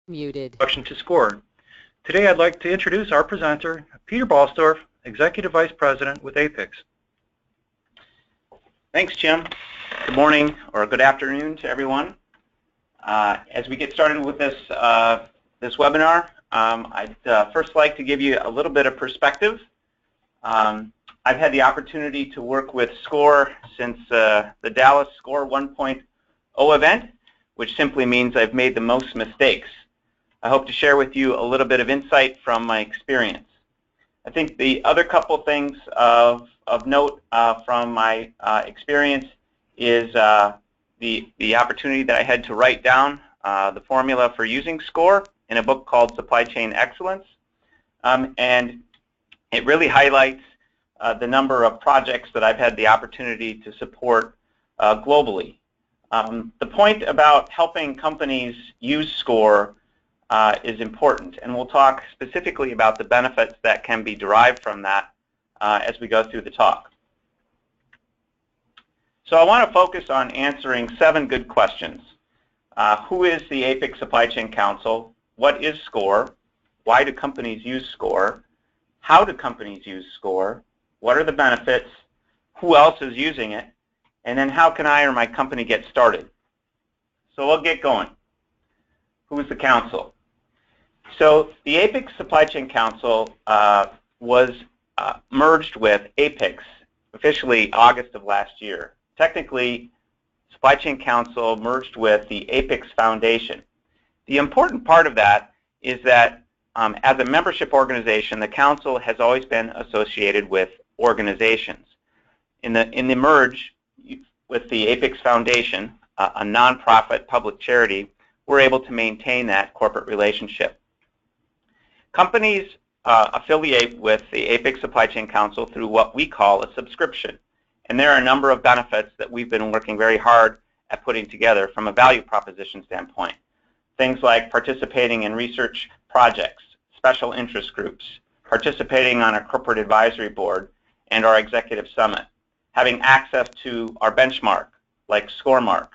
Muted. Introduction to SCOR. Today I'd like to introduce our presenter, Peter Balsdorf, Executive Vice President with APICS. Thanks, Jim. Good morning or good afternoon to everyone. As we get started with this webinar, I'd first like to give you a little bit of perspective. I've had the opportunity to work with SCOR since the Dallas SCOR 1.0 event, which simply means I've made the most mistakes. I hope to share with you a little bit of insight from my experience. I think the other couple things of note from my experience is the opportunity that I had to write down the formula for using SCOR in a book called Supply Chain Excellence. And it really highlights the number of projects that I've had the opportunity to support globally. The point about helping companies use SCOR is important, and we'll talk specifically about the benefits that can be derived from that as we go through the talk. So I want to focus on answering 7 good questions. Who is the APICS Supply Chain Council? What is SCOR? Why do companies use SCOR? How do companies use SCOR? What are the benefits? Who else is using it? And then how can I or my company get started? So we'll get going. Who is the council? So the APICS Supply Chain Council was merged with APICS officially August of last year. Technically, Supply Chain Council merged with the APICS Foundation. The important part of that is that as a membership organization, the council has always been associated with organizations. In the merge with the APICS Foundation, a nonprofit public charity, we're able to maintain that corporate relationship. Companies affiliate with the APICS Supply Chain Council through what we call a subscription. And there are a number of benefits that we've been working very hard at putting together from a value proposition standpoint. Things like participating in research projects, special interest groups, participating on a corporate advisory board, and our executive summit. Having access to our benchmark, like SCORmark,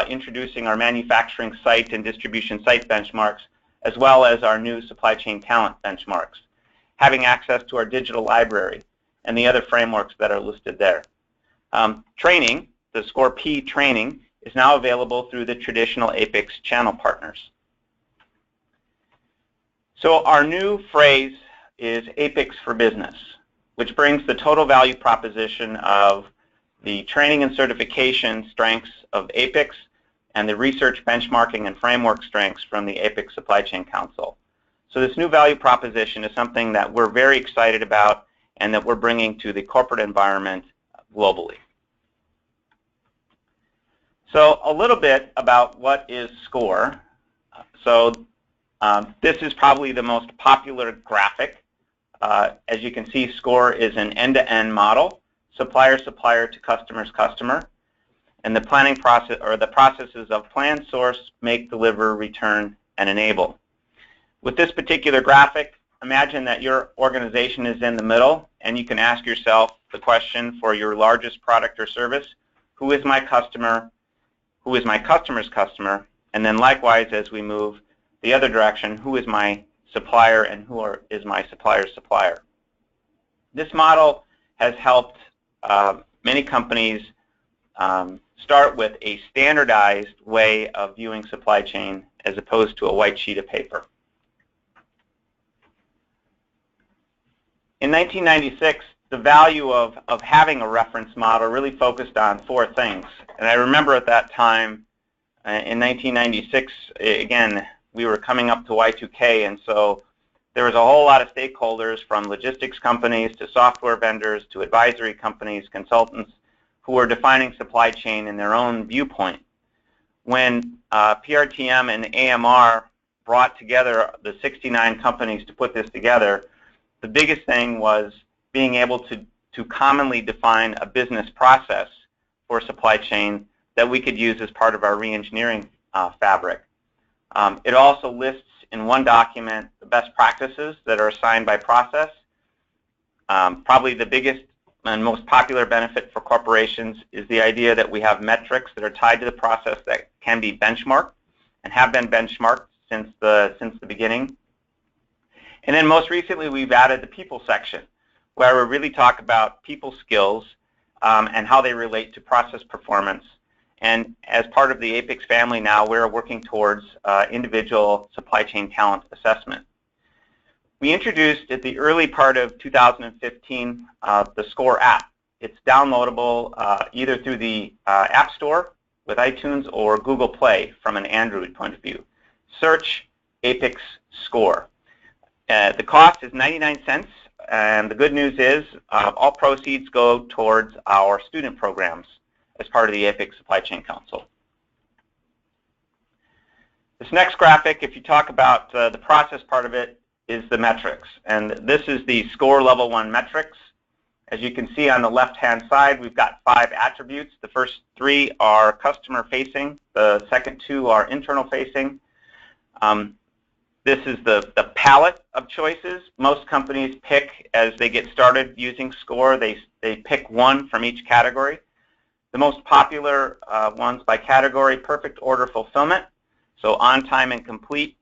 introducing our manufacturing site and distribution site benchmarks, as well as our new supply chain talent benchmarks. Having access to our digital library and the other frameworks that are listed there. Training, the SCOR P training, is now available through the traditional APICS channel partners. So our new phrase is APICS for Business, which brings the total value proposition of the training and certification strengths of APICS and the research benchmarking and framework strengths from the APICS Supply Chain Council. So this new value proposition is something that we're very excited about and that we're bringing to the corporate environment globally. So a little bit about what is SCOR. So this is probably the most popular graphic. As you can see, SCOR is an end-to-end model, supplier to customer, and the planning process, or the processes of plan, source, make, deliver, return, and enable. With this particular graphic, imagine that your organization is in the middle, and you can ask yourself the question for your largest product or service: who is my customer? Who is my customer's customer? And then likewise, as we move the other direction, who is my supplier and who is my supplier's supplier? This model has helped many companies start with a standardized way of viewing supply chain as opposed to a white sheet of paper. In 1996, the value of having a reference model really focused on 4 things. And I remember at that time, in 1996, again, we were coming up to Y2K, and so there was a whole lot of stakeholders, from logistics companies to software vendors to advisory companies, consultants, who were defining supply chain in their own viewpoint. When PRTM and AMR brought together the 69 companies to put this together, the biggest thing was being able to commonly define a business process for supply chain that we could use as part of our re-engineering fabric. It also lists in one document the best practices that are assigned by process. Probably the biggest and most popular benefit for corporations is the idea that we have metrics that are tied to the process that can be benchmarked and have been benchmarked since the beginning. And then most recently, we've added the people section, where we really talk about people skills and how they relate to process performance. And as part of the APICS family now, we're working towards individual supply chain talent assessment. We introduced at the early part of 2015 the SCOR app. It's downloadable either through the App Store with iTunes or Google Play from an Android point of view. Search APICS SCOR. The cost is 99 cents, and the good news is all proceeds go towards our student programs as part of the APICS Supply Chain Council. This next graphic, if you talk about the process part of it, is the metrics. And this is the SCOR Level 1 metrics. As you can see on the left-hand side, we've got 5 attributes. The first 3 are customer-facing. The second 2 are internal-facing. This is the palette of choices. Most companies pick, as they get started using SCOR, they pick 1 from each category. The most popular ones by category: perfect order fulfillment, so on time and complete,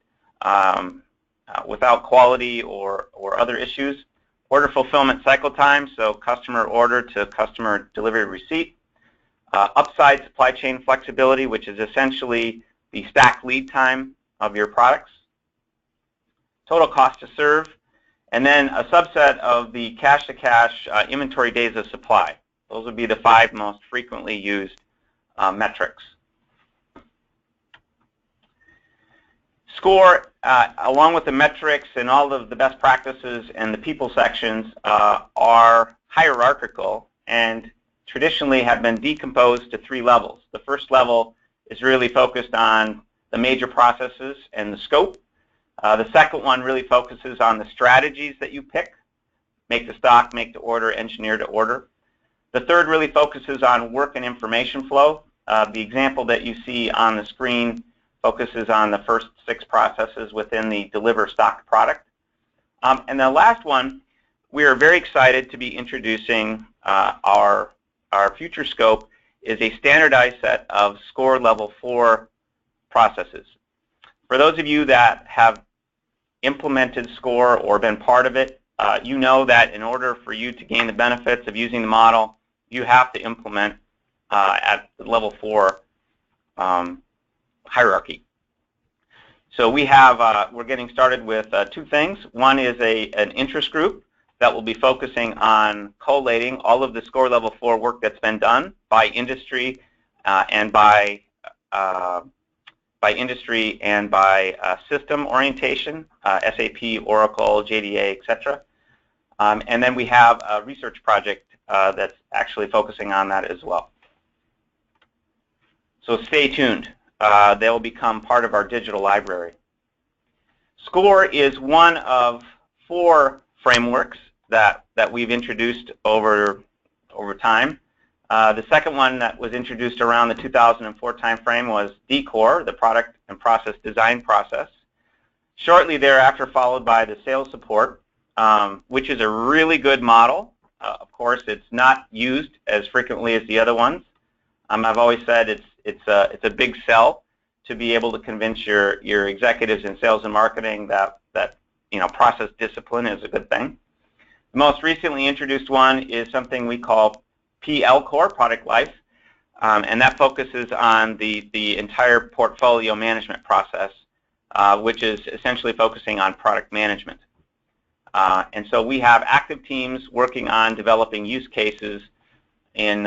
without quality or other issues. Order fulfillment cycle time, so customer order to customer delivery receipt. Upside supply chain flexibility, which is essentially the stacked lead time of your products. Total cost to serve, and then a subset of the cash-to-cash inventory days of supply. Those would be the 5 most frequently used metrics. SCOR, along with the metrics and all of the best practices and the people sections, are hierarchical and traditionally have been decomposed to 3 levels. The first level is really focused on the major processes and the scope. The second one really focuses on the strategies that you pick: make to stock, make to order, engineer to order. The third really focuses on work and information flow. The example that you see on the screen focuses on the first 6 processes within the deliver stock product. And the last one, we are very excited to be introducing our future scope is a standardized set of SCOR Level 4 processes. For those of you that have implemented SCOR or been part of it, you know that in order for you to gain the benefits of using the model, you have to implement at the Level 4 hierarchy. So we have, we're getting started with 2 things. One is an interest group that will be focusing on collating all of the SCOR Level 4 work that's been done by industry and by system orientation, SAP, Oracle, JDA, etc. And then we have a research project that's actually focusing on that as well. So stay tuned. They will become part of our digital library. SCOR is one of 4 frameworks that we've introduced over time. The second one that was introduced around the 2004 timeframe was DCOR, the Product and Process Design Process. Shortly thereafter, followed by the sales support, which is a really good model. Of course, it's not used as frequently as the other ones. I've always said it's a big sell to be able to convince your executives in sales and marketing that process discipline is a good thing. The most recently introduced one is something we call PL-CORE, Product Life, and that focuses on the entire portfolio management process, which is essentially focusing on product management. And so we have active teams working on developing use cases in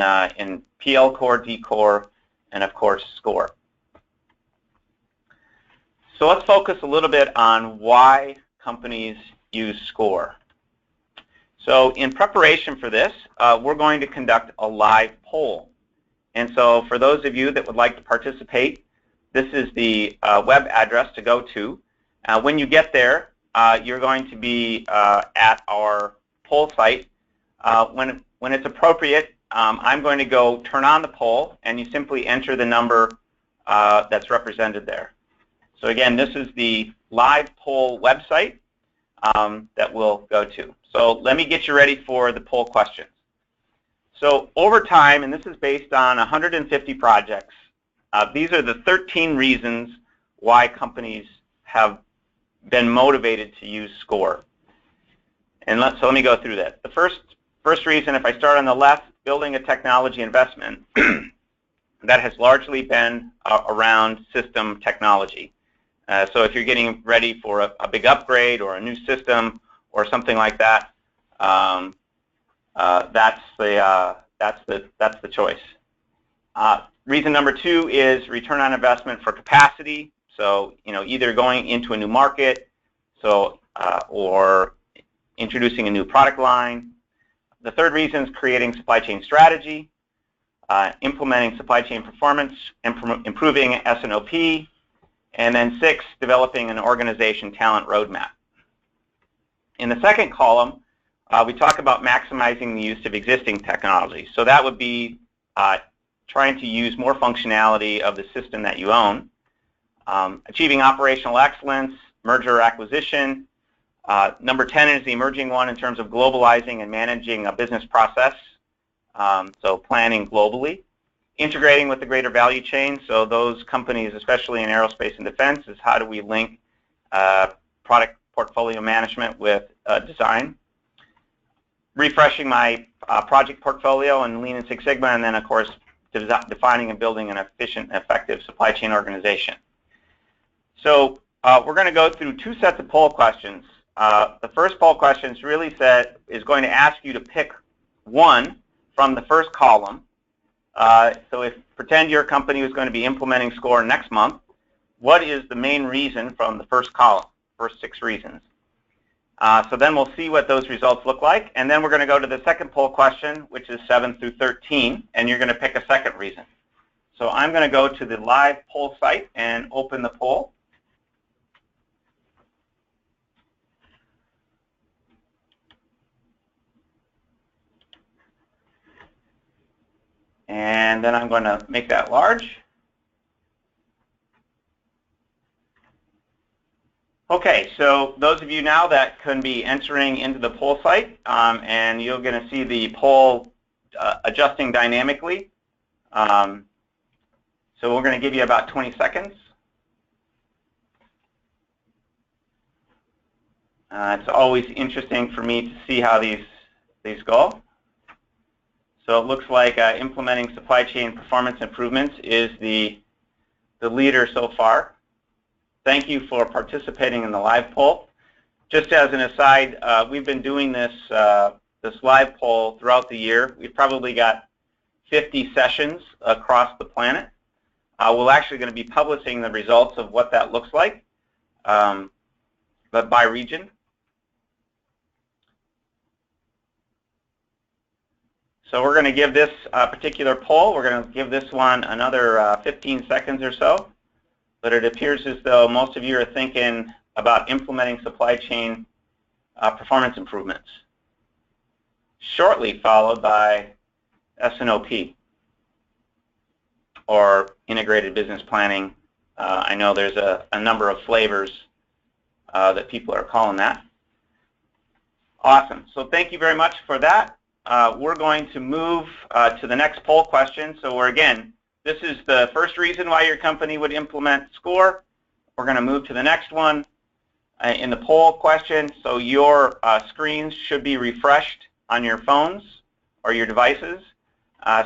PL-CORE, DCOR, and of course SCOR. So let's focus a little bit on why companies use SCOR. So in preparation for this, we're going to conduct a live poll. And so for those of you that would like to participate, this is the web address to go to. When you get there, you're going to be at our poll site. When it's appropriate, I'm going to go turn on the poll, and you simply enter the number that's represented there. So again, this is the live poll website that we'll go to. So let me get you ready for the poll questions. So over time, and this is based on 150 projects, these are the 13 reasons why companies have been motivated to use SCOR. And so let me go through that. The first reason, if I start on the left, building a technology investment, that has largely been around system technology. So if you're getting ready for a big upgrade or a new system or something like that, that's the choice. Reason number two is return on investment for capacity. So either going into a new market, or introducing a new product line. The third reason is creating supply chain strategy, implementing supply chain performance, improving S&OP, and then 6, developing an organization talent roadmap. In the second column, we talk about maximizing the use of existing technology. So that would be trying to use more functionality of the system that you own, achieving operational excellence, merger or acquisition. Number 10 is the emerging one in terms of globalizing and managing a business process, so planning globally. Integrating with the greater value chain, so those companies, especially in aerospace and defense, is how do we link product portfolio management with design. Refreshing my project portfolio in Lean and Six Sigma, and then, of course, defining and building an efficient and effective supply chain organization. So we're going to go through 2 sets of poll questions. The first poll question is is going to ask you to pick one from the first column. So pretend your company is going to be implementing SCOR next month. What is the main reason from the first column, first 6 reasons? So then we'll see what those results look like, and then we're going to go to the second poll question, which is 7 through 13, and you're going to pick a second reason. So I'm going to go to the live poll site and open the poll. And then I'm going to make that large. Okay, so those of you now that can be entering into the poll site, and you're going to see the poll adjusting dynamically. So we're going to give you about 20 seconds. It's always interesting for me to see how these go. So it looks like implementing supply chain performance improvements is the leader so far. Thank you for participating in the live poll. Just as an aside, we've been doing this live poll throughout the year. We've probably got 50 sessions across the planet. We're actually going to be publishing the results of what that looks like, but by region. So we're going to give this particular poll, we're going to give this one another 15 seconds or so. But it appears as though most of you are thinking about implementing supply chain performance improvements, shortly followed by S&OP, or integrated business planning. I know there's a number of flavors that people are calling that. Awesome. So thank you very much for that. We're going to move to the next poll question. So this is the first reason why your company would implement SCOR. We're going to move to the next one in the poll question. So your screens should be refreshed on your phones or your devices.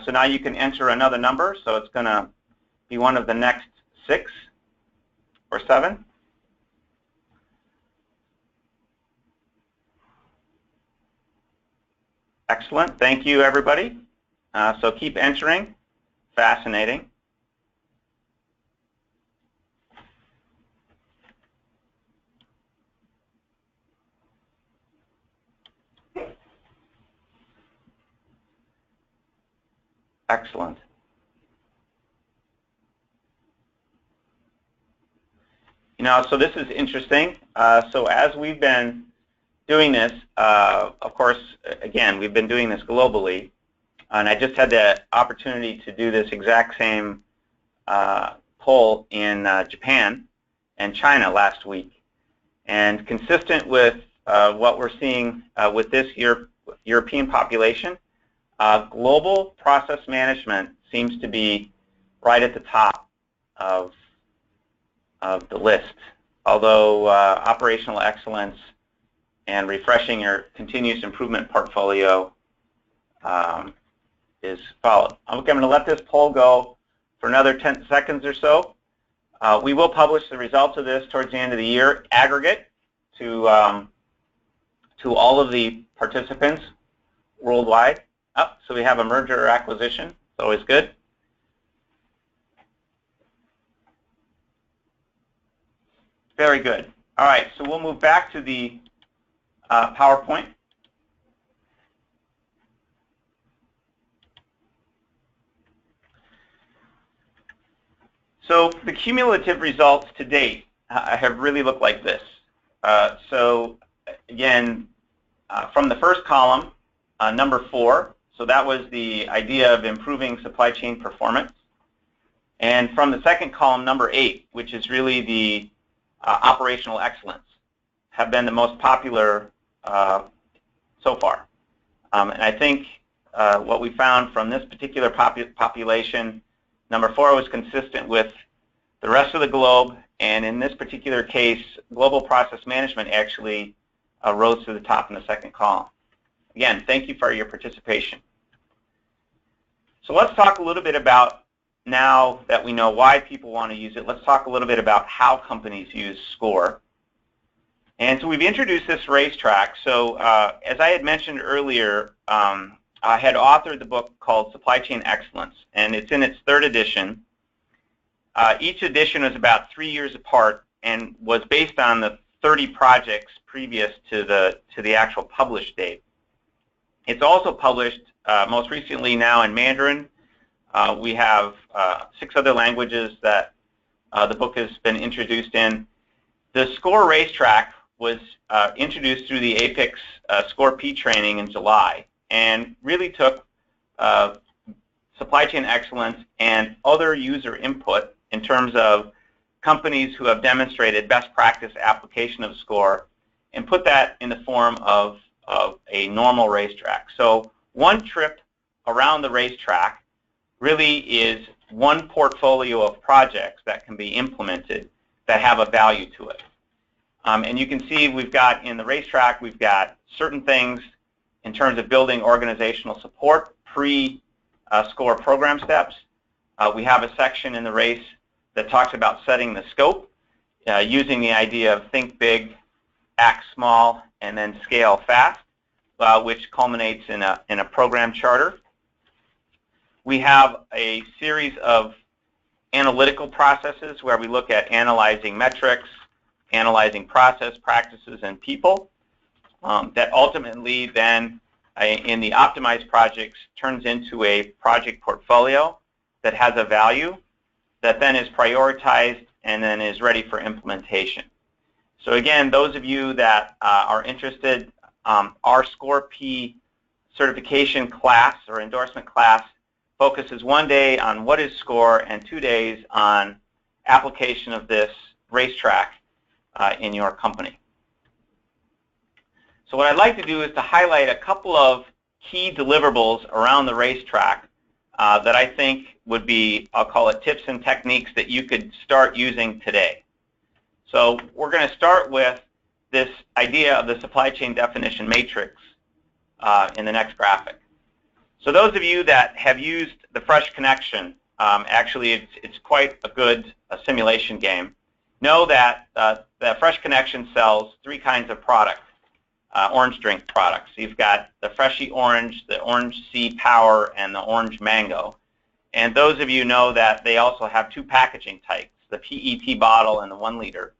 So now you can enter another number. So it's going to be one of the next 6 or 7. Excellent. Thank you, everybody. So keep entering. Fascinating. Excellent. So this is interesting. So as we've been doing this, of course, again, we've been doing this globally. And I just had the opportunity to do this exact same poll in Japan and China last week. And consistent with what we're seeing with this European population, global process management seems to be right at the top of the list although operational excellence and refreshing your continuous improvement portfolio is followed. I'm going to let this poll go for another 10 seconds or so. We will publish the results of this towards the end of the year, aggregate, to all of the participants worldwide. So we have a merger or acquisition. It's always good. Very good. All right, so we'll move back to the PowerPoint. So the cumulative results to date have really looked like this. So again, from the first column, number 4, so that was the idea of improving supply chain performance. And from the second column, number 8, which is really the operational excellence, have been the most popular so far. And I think what we found from this particular population, number 4 was consistent with the rest of the globe, and in this particular case, global process management actually rose to the top in the second column. Again, thank you for your participation. So let's talk a little bit about, now that we know why people want to use it, let's talk a little bit about how companies use SCOR. And so we've introduced this racetrack. So as I had mentioned earlier, I had authored the book called Supply Chain Excellence, and it's in its 3rd edition. Each edition was about 3 years apart and was based on the 30 projects previous to the actual published date. It's also published most recently now in Mandarin. We have 6 other languages that the book has been introduced in. The SCOR racetrack was introduced through the APICS SCOR P training in July, and really took supply chain excellence and other user input in terms of companies who have demonstrated best practice application of SCOR and put that in the form of a normal racetrack. So one trip around the racetrack really is one portfolio of projects that can be implemented that have a value to it. And you can see we've got in the racetrack, we've got certain things in terms of building organizational support, pre-SCOR program steps. We have a section in the race that talks about setting the scope, using the idea of think big, act small, and then scale fast, which culminates in a program charter. We have a series of analytical processes where we look at analyzing metrics, analyzing process, practices, and people, that ultimately then, in the optimized projects, turns into a project portfolio that has a value that then is prioritized and then is ready for implementation. So again, those of you that are interested, our SCOR P certification class or endorsement class focuses 1 day on what is SCOR and 2 days on application of this racetrack in your company. So what I'd like to do is to highlight a couple of key deliverables around the racetrack that I think would be, I'll call it tips and techniques that you could start using today. So we're going to start with this idea of the supply chain definition matrix in the next graphic. So those of you that have used the Fresh Connection, actually it's quite a good simulation game, know that the Fresh Connection sells 3 kinds of product, orange drink products. You've got the Freshie Orange, the Orange Sea Power, and the Orange Mango. And those of you know that they also have 2 packaging types, the PET bottle and the 1 liter.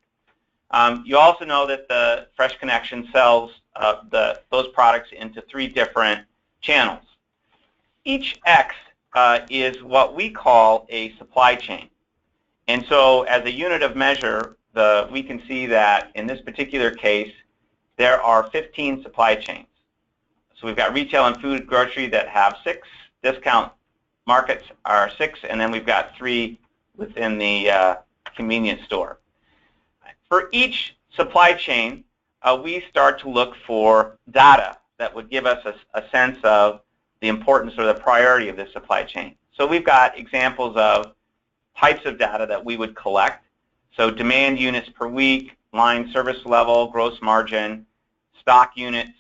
You also know that the Fresh Connection sells those products into 3 different channels. Each X is what we call a supply chain. And so as a unit of measure, we can see that in this particular case, there are 15 supply chains. So we've got retail and food, grocery that have 6, discount markets are 6, and then we've got 3 within the convenience store. For each supply chain, we start to look for data that would give us a sense of the importance or the priority of this supply chain. So we've got examples of types of data that we would collect, So demand units per week, line service level, gross margin, stock units.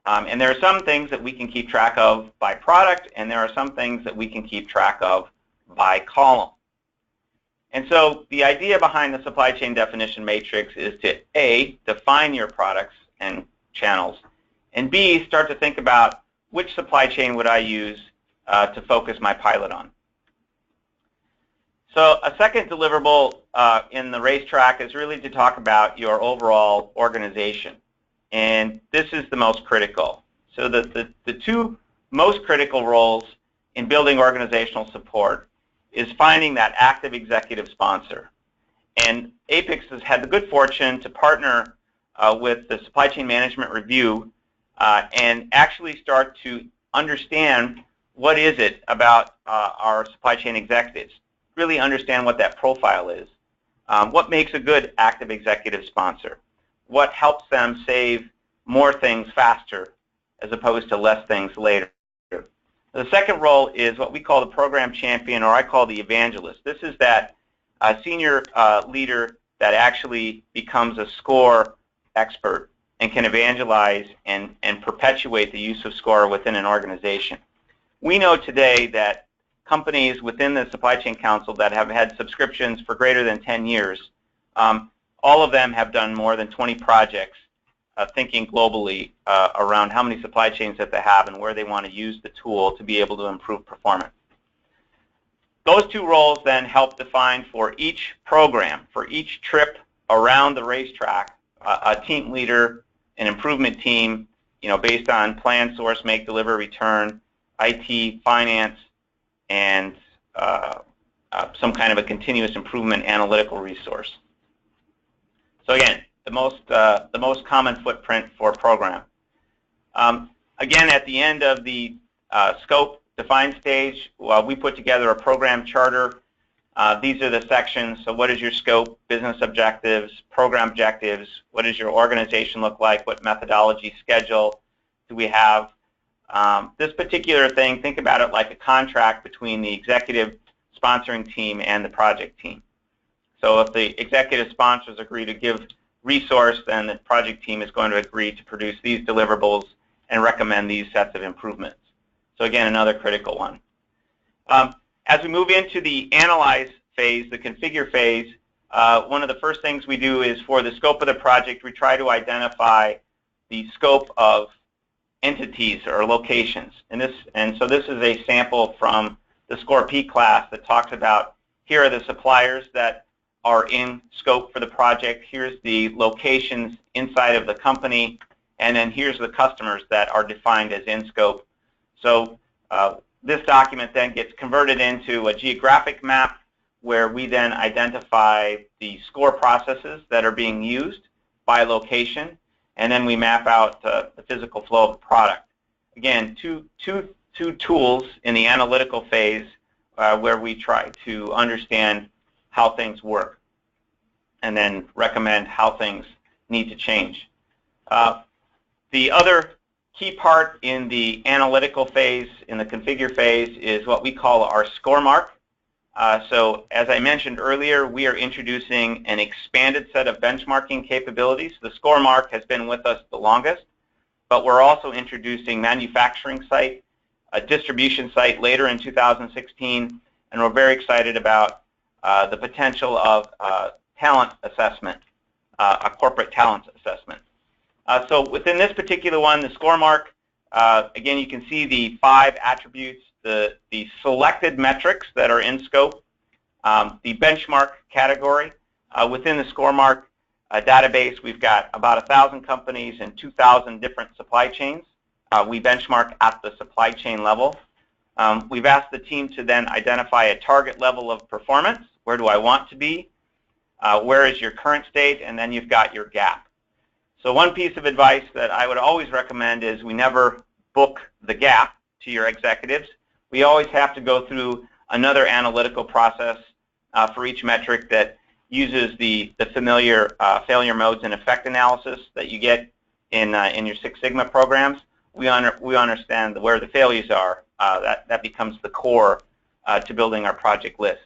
And there are some things that we can keep track of by product, and there are some things that we can keep track of by column. And so the idea behind the supply chain definition matrix is to A, define your products and channels, and B, start to think about which supply chain would I use to focus my pilot on. So a second deliverable in the racetrack is really to talk about your overall organization. And this is the most critical. So the two most critical roles in building organizational support is finding that active executive sponsor. And APICS has had the good fortune to partner with the Supply Chain Management Review and actually start to understand what is it about our supply chain executives, really understand what that profile is, what makes a good active executive sponsor, what helps them save more things faster as opposed to less things later. The second role is what we call the program champion, or I call the evangelist. This is that senior leader that actually becomes a SCOR expert and can evangelize and perpetuate the use of SCOR within an organization. We know today that companies within the Supply Chain Council that have had subscriptions for greater than 10 years, all of them have done more than 20 projects thinking globally around how many supply chains that they have and where they want to use the tool to be able to improve performance. Those two roles then help define for each program, for each trip around the racetrack, a team leader, an improvement team, based on plan, source, make, deliver, return, IT, finance, and some kind of a continuous improvement analytical resource. So again, the most common footprint for a program. Again, at the end of the scope define stage, we put together a program charter. These are the sections. So what is your scope, business objectives, program objectives, what does your organization look like, what methodology, schedule do we have? This particular thing, think about it like a contract between the executive sponsoring team and the project team. So if the executive sponsors agree to give resource, then the project team is going to agree to produce these deliverables and recommend these sets of improvements. So again, another critical one. As we move into the analyze phase, the configure phase, one of the first things we do is for the scope of the project, we try to identify the scope of entities or locations. And so this is a sample from the SCOR P class that talks about here are the suppliers that are in scope for the project, here's the locations inside of the company, and then here's the customers that are defined as in scope. So this document then gets converted into a geographic map where we then identify the SCOR processes that are being used by location, and then we map out the physical flow of the product. Again, two tools in the analytical phase where we try to understand how things work and then recommend how things need to change. The other key part in the analytical phase, in the configure phase, is what we call our SCOR mark. So as I mentioned earlier, we are introducing an expanded set of benchmarking capabilities. The SCOR mark has been with us the longest, but we're also introducing manufacturing site, a distribution site later in 2016, and we're very excited about the potential of talent assessment, a corporate talent assessment. So within this particular one, the SCOR mark, again, you can see the 5 attributes, the selected metrics that are in scope, the benchmark category. Within the SCOR mark database, we've got about 1,000 companies and 2,000 different supply chains. We benchmark at the supply chain level. We've asked the team to then identify a target level of performance. Where do I want to be? Where is your current state? And then you've got your gap. So one piece of advice that I would always recommend is we never book the gap to your executives. We always have to go through another analytical process for each metric that uses the familiar failure modes and effect analysis that you get in your Six Sigma programs. We understand where the failures are. That becomes the core to building our project list.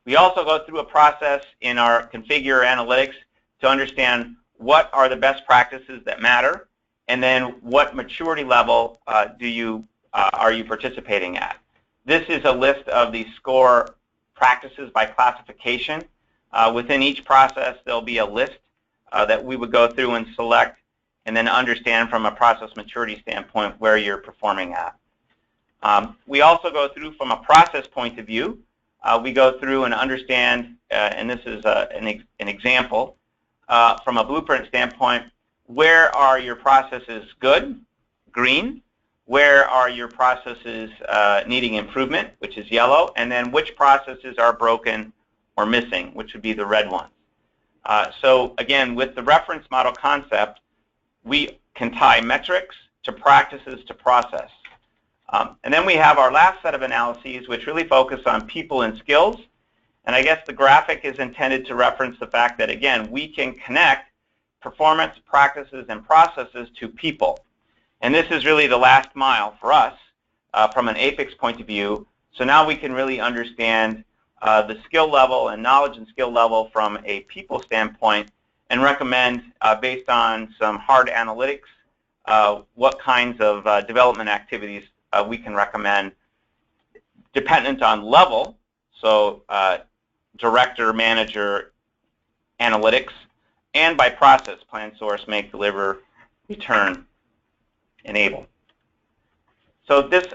We also go through a process in our configure analytics to understand what are the best practices that matter, and then what maturity level are you participating at. This is a list of the SCOR practices by classification. Within each process, there'll be a list that we would go through and select, and then understand from a process maturity standpoint where you're performing at. We also go through from a process point of view. We go through and understand, and this is an example, from a blueprint standpoint, where are your processes good, green, where are your processes needing improvement, which is yellow, and then which processes are broken or missing, which would be the red ones. So again, with the reference model concept, we can tie metrics to practices to process. And then we have our last set of analyses, which really focus on people and skills. And I guess the graphic is intended to reference the fact that, again, we can connect performance, practices, and processes to people. And this is really the last mile for us from an APICS point of view. So now we can really understand the skill level and knowledge and skill level from a people standpoint, and recommend, based on some hard analytics, what kinds of development activities we can recommend dependent on level, so director, manager, analytics, and by process, plan, source, make, deliver, return, enable. So this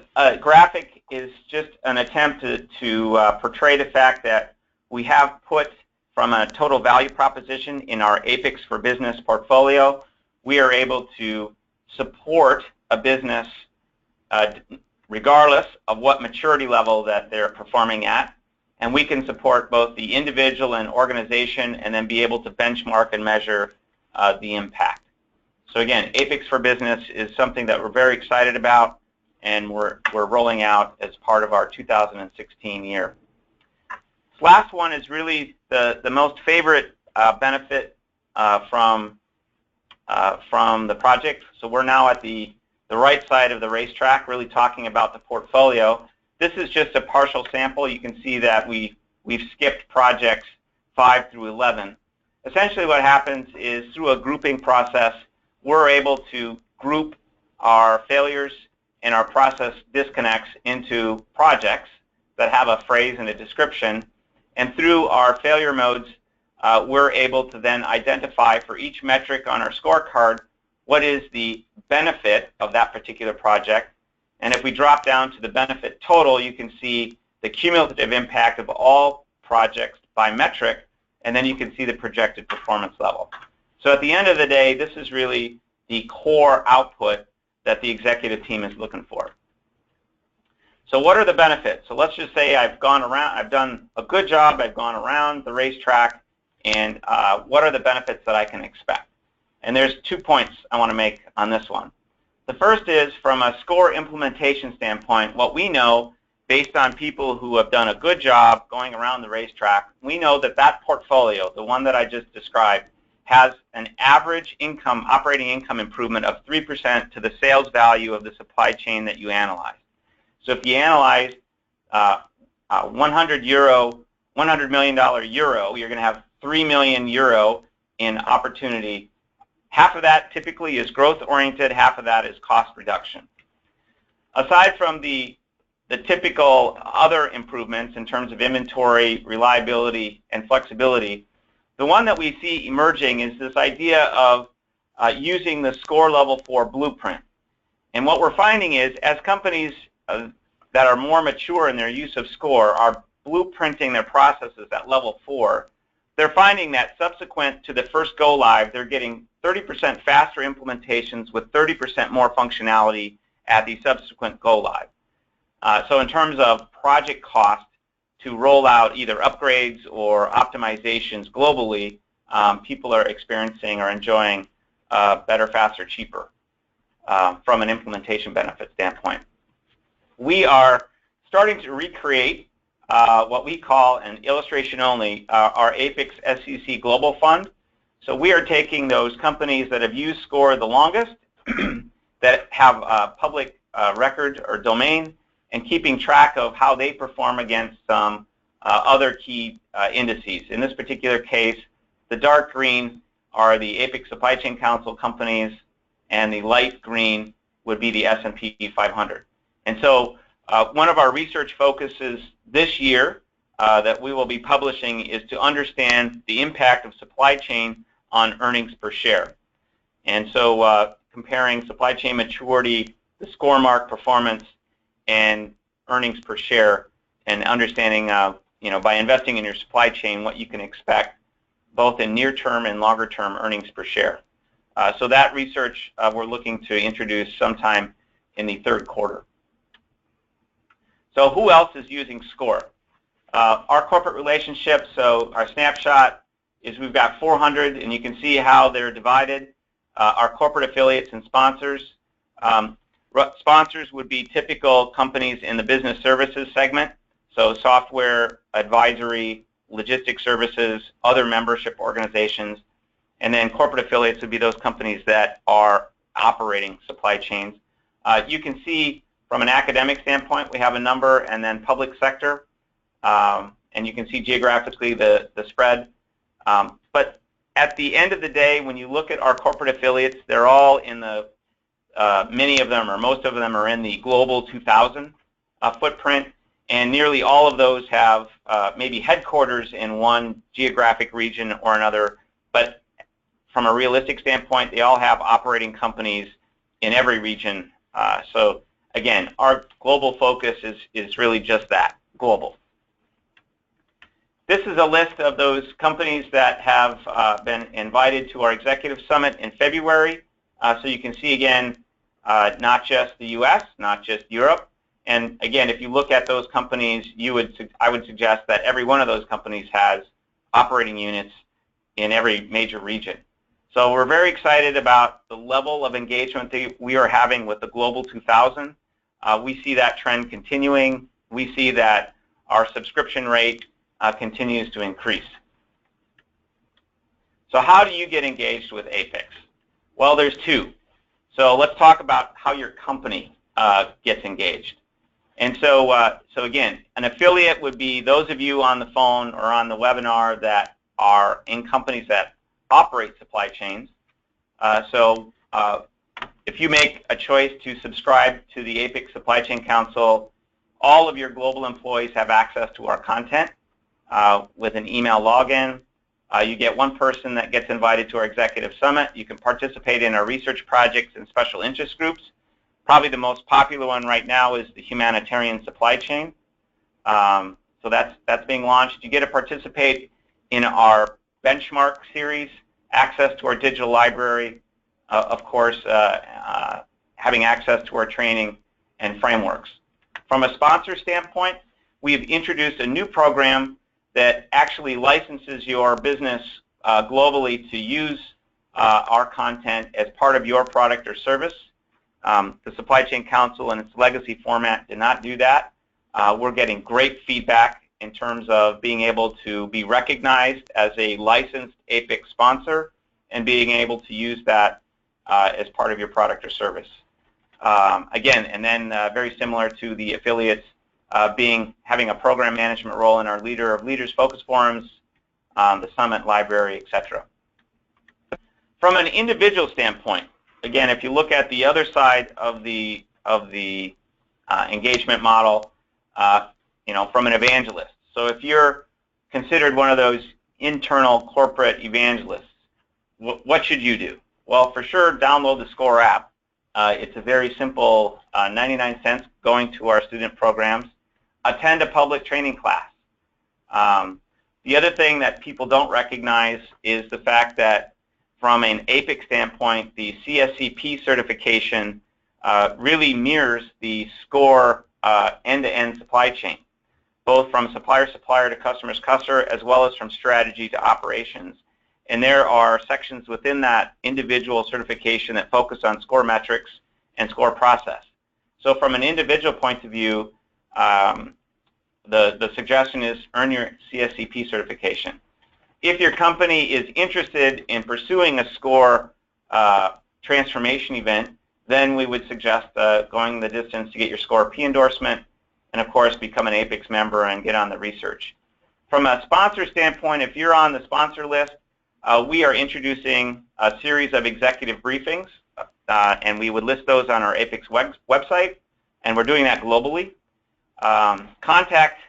graphic is just an attempt to portray the fact that we have put, from a total value proposition in our APICS for Business portfolio, we are able to support a business regardless of what maturity level that they're performing at. And we can support both the individual and organization, and then be able to benchmark and measure the impact. So again, APICS for Business is something that we're very excited about, and we're rolling out as part of our 2016 year. This last one is really the most favorite benefit from the project. So we're now at the right side of the racetrack, really talking about the portfolio. This is just a partial sample. You can see that we've skipped projects 5 through 11. Essentially what happens is, through a grouping process, we're able to group our failures and our process disconnects into projects that have a phrase and a description. And through our failure modes, we're able to then identify for each metric on our scorecard what is the benefit of that particular project. And if we drop down to the benefit total, you can see the cumulative impact of all projects by metric, and then you can see the projected performance level. So at the end of the day, this is really the core output that the executive team is looking for. So what are the benefits? So let's just say I've gone around, I've done a good job, I've gone around the racetrack, and what are the benefits that I can expect? And there's 2 points I want to make on this one. The first is, from a SCOR implementation standpoint, what we know, based on people who have done a good job going around the racetrack, we know that that portfolio, the one that I just described, has an average income, operating income improvement of 3% to the sales value of the supply chain that you analyze. So if you analyze 100 million euro, you're going to have 3 million euro in opportunity. Half of that typically is growth-oriented, half of that is cost reduction. Aside from the typical other improvements in terms of inventory, reliability, and flexibility, the one that we see emerging is this idea of using the SCOR level 4 blueprint. And what we're finding is, as companies that are more mature in their use of SCOR are blueprinting their processes at level 4, they're finding that subsequent to the first go live, they're getting 30% faster implementations with 30% more functionality at the subsequent go live. So in terms of project cost to roll out either upgrades or optimizations globally, people are experiencing or enjoying better, faster, cheaper from an implementation benefit standpoint. We are starting to recreate what we call, an illustration only, our APICS SEC Global Fund. So we are taking those companies that have used SCOR the longest, that have a public record or domain, and keeping track of how they perform against some other key indices. In this particular case, the dark green are the APICS Supply Chain Council companies, and the light green would be the S&P 500. And so one of our research focuses this year that we will be publishing is to understand the impact of supply chain on earnings per share. And so comparing supply chain maturity, the SCOR mark performance, and earnings per share, and understanding, by investing in your supply chain, what you can expect both in near-term and longer-term earnings per share. So that research we're looking to introduce sometime in the third quarter. So who else is using SCOR? Our corporate relationships, so our snapshot is we've got 400, and you can see how they're divided. Our corporate affiliates and sponsors. Sponsors would be typical companies in the business services segment, so software, advisory, logistics services, other membership organizations. And then corporate affiliates would be those companies that are operating supply chains. You can see from an academic standpoint, we have a number, and then public sector. And you can see geographically the spread. But at the end of the day, when you look at our corporate affiliates, they're all in the, many of them or most of them are in the Global 2000 footprint. And nearly all of those have maybe headquarters in one geographic region or another. But from a realistic standpoint, they all have operating companies in every region. So again, our global focus is really just that, global. This is a list of those companies that have been invited to our executive summit in February. So you can see again, not just the US, not just Europe. And again, if you look at those companies, I would suggest that every one of those companies has operating units in every major region. So we're very excited about the level of engagement that we are having with the Global 2000. We see that trend continuing. We see that our subscription rate continues to increase. So how do you get engaged with APICS? Well, there's two. So let's talk about how your company gets engaged. And so, so again, an affiliate would be those of you on the phone or on the webinar that are in companies that operate supply chains. So if you make a choice to subscribe to the APICS Supply Chain Council, all of your global employees have access to our content with an email login. You get one person that gets invited to our executive summit. You can participate in our research projects and special interest groups. Probably the most popular one right now is the humanitarian supply chain. So that's being launched. You get to participate in our benchmark series, access to our digital library, of course, having access to our training and frameworks. From a sponsor standpoint, we've introduced a new program that actually licenses your business globally to use our content as part of your product or service. The Supply Chain Council in its legacy format did not do that. We're getting great feedback in terms of being able to be recognized as a licensed APICS sponsor and being able to use that as part of your product or service. Again, and then very similar to the affiliates, having a program management role in our Leader of Leaders focus forums, the Summit Library, etc. From an individual standpoint, again, if you look at the other side of the engagement model, from an evangelist. So if you're considered one of those internal corporate evangelists, what should you do? Well, for sure, download the SCOR app. It's a very simple 99 cents going to our student programs. Attend a public training class. The other thing that people don't recognize is the fact that from an APICS standpoint, the CSCP certification really mirrors the SCOR end-to-end supply chain, both from supplier to customer's customer, as well as from strategy to operations. And there are sections within that individual certification that focus on SCOR metrics and SCOR process. So from an individual point of view, the suggestion is earn your CSCP certification. If your company is interested in pursuing a SCOR transformation event, then we would suggest going the distance to get your SCOR P endorsement and, of course, become an APICS member and get on the research. From a sponsor standpoint, if you're on the sponsor list, we are introducing a series of executive briefings, and we would list those on our APICS website, and we're doing that globally. Contact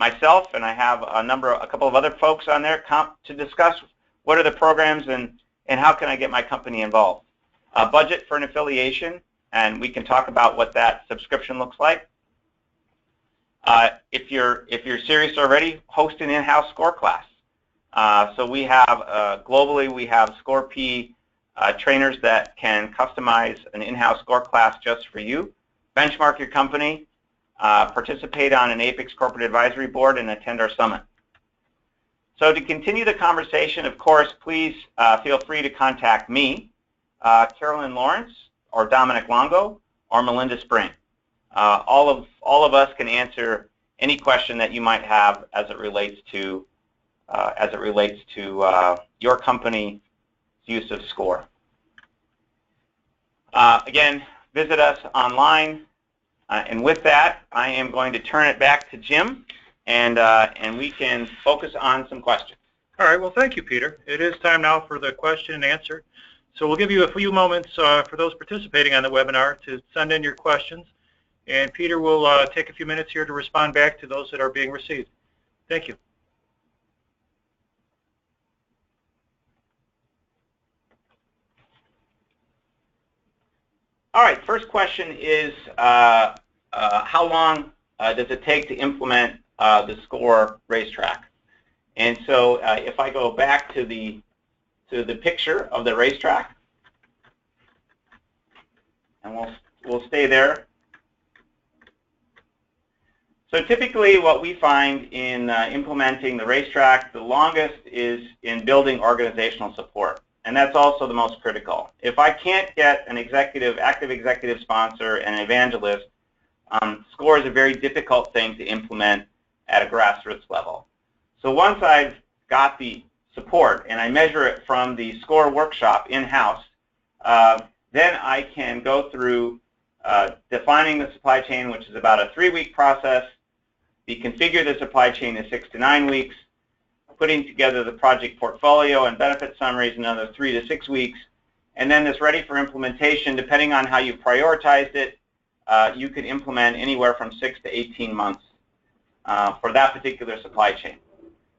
myself, and I have a couple of other folks on there to discuss what are the programs and how can I get my company involved. Budget for an affiliation, and we can talk about what that subscription looks like. If you're serious already, host an in-house SCOR class. So we have globally we have SCOR P trainers that can customize an in-house SCOR class just for you. Benchmark your company, participate on an APICS corporate advisory board, and attend our summit. So to continue the conversation, of course, please feel free to contact me, Carolyn Lawrence, or Dominic Longo, or Melinda Spring. All of us can answer any question that you might have as it relates to your company's use of SCOR. Again, visit us online, and with that, I am going to turn it back to Jim, and we can focus on some questions. All right. Well, thank you, Peter. It is time now for the question and answer. So we'll give you a few moments for those participating on the webinar to send in your questions, and Peter will take a few minutes here to respond back to those that are being received. Thank you. All right, first question is how long does it take to implement the SCOR racetrack? And so if I go back to the picture of the racetrack, and we'll stay there. So typically what we find in implementing the racetrack, the longest is in building organizational support. And that's also the most critical. If I can't get an active executive sponsor and an evangelist, SCOR is a very difficult thing to implement at a grassroots level. So once I've got the support and I measure it from the SCOR workshop in-house, then I can go through defining the supply chain, which is about a 3-week process, configure the supply chain in 6 to 9 weeks, putting together the project portfolio and benefit summaries in another 3 to 6 weeks, and then it's ready for implementation. Depending on how you prioritized it, you could implement anywhere from 6 to 18 months for that particular supply chain.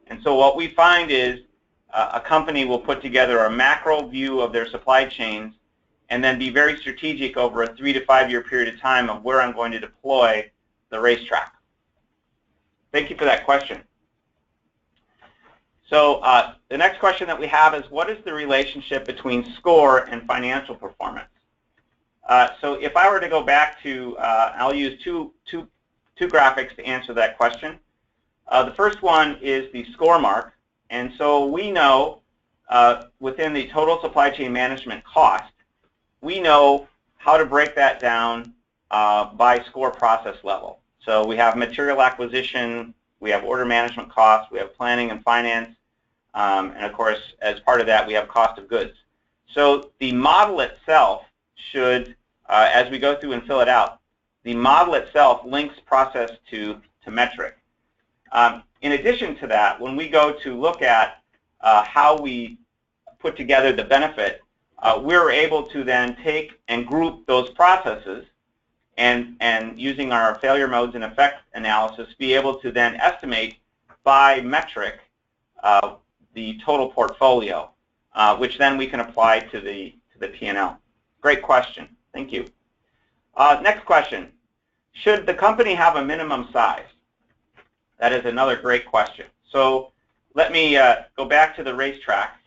And so what we find is a company will put together a macro view of their supply chains and then be very strategic over a 3 to 5 year period of time of where I'm going to deploy the racetrack. Thank you for that question. So the next question that we have is, what is the relationship between SCOR and financial performance? So if I were to go back to, I'll use two graphics to answer that question. The first one is the SCOR mark. And so we know within the total supply chain management cost, we know how to break that down by SCOR process level. So we have material acquisition, we have order management costs, we have planning and finance, and of course, as part of that, we have cost of goods. So the model itself should, as we go through and fill it out, the model itself links process to metric. In addition to that, when we go to look at how we put together the benefit, we're able to then take and group those processes and using our failure modes and effect analysis, be able to then estimate by metric the total portfolio, which then we can apply to the P&L. Great question. Thank you. Next question. Should the company have a minimum size? That is another great question. So let me go back to the racetrack.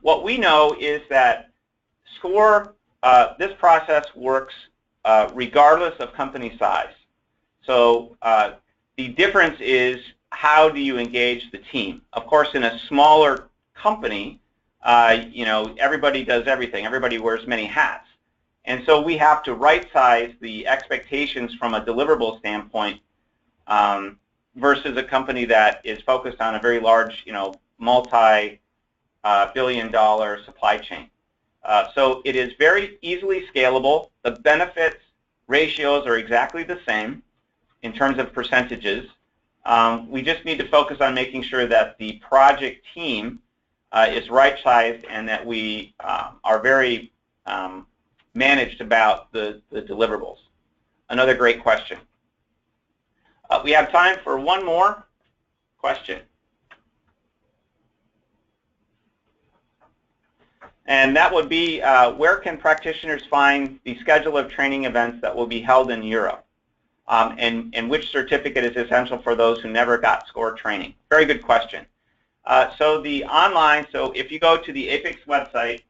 What we know is that SCOR, this process works regardless of company size. So the difference is, how do you engage the team? Of course, in a smaller company, you know, everybody does everything. Everybody wears many hats. And so we have to right-size the expectations from a deliverable standpoint versus a company that is focused on a very large, you know, multi-billion-dollar supply chain. So it is very easily scalable. The benefits ratios are exactly the same in terms of percentages. We just need to focus on making sure that the project team is right-sized and that we are very managed about the deliverables. Another great question. We have time for one more question. And that would be, where can practitioners find the schedule of training events that will be held in Europe? And which certificate is essential for those who never got SCOR training? Very good question. So if you go to the APICS website,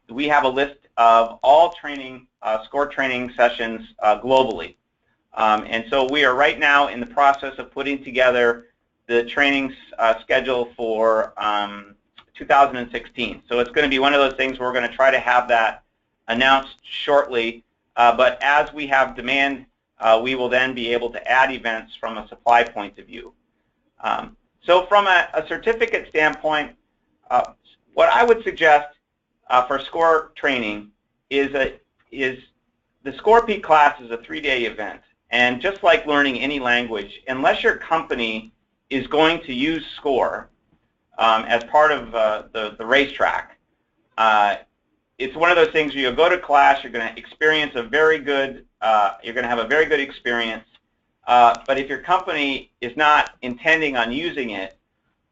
we have a list of all training, SCOR training sessions globally. And so we are right now in the process of putting together the training schedule for 2016. So it's going to be one of those things where we're going to try to have that announced shortly. But as we have demand, we will then be able to add events from a supply point of view. So from a certificate standpoint, what I would suggest for SCOR training is the SCOR Peak class is a 3-day event. And just like learning any language, unless your company is going to use SCOR as part of the racetrack, it's one of those things where you go to class, you're going to experience a very good, you're going to have a very good experience. But if your company is not intending on using it,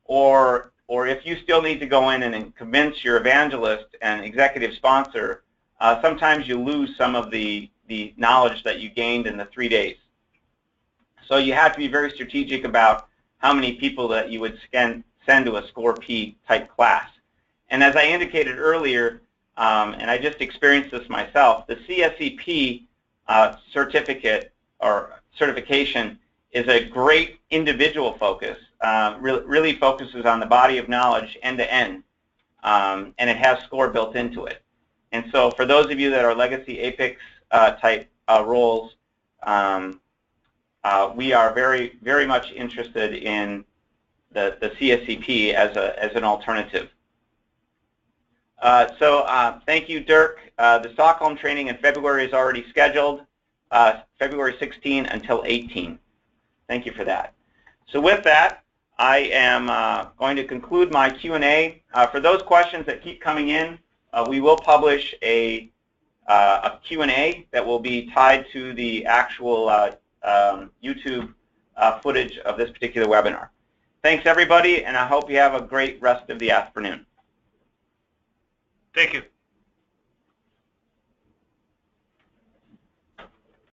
or if you still need to go in and convince your evangelist and executive sponsor, sometimes you lose some of the knowledge that you gained in the 3 days. So you have to be very strategic about how many people that you would send to a SCOR P type class. And as I indicated earlier, and I just experienced this myself, the CSEP certificate or certification is a great individual focus. Really focuses on the body of knowledge end to end, and it has SCOR built into it. And so for those of you that are legacy APICS type roles, we are very, very much interested in the CSCP as an alternative. Thank you, Dirk. The Stockholm training in February is already scheduled, February 16 until 18. Thank you for that. So with that, I am going to conclude my Q&A. For those questions that keep coming in, we will publish a Q&A that will be tied to the actual YouTube footage of this particular webinar. Thanks, everybody, and I hope you have a great rest of the afternoon. Thank you.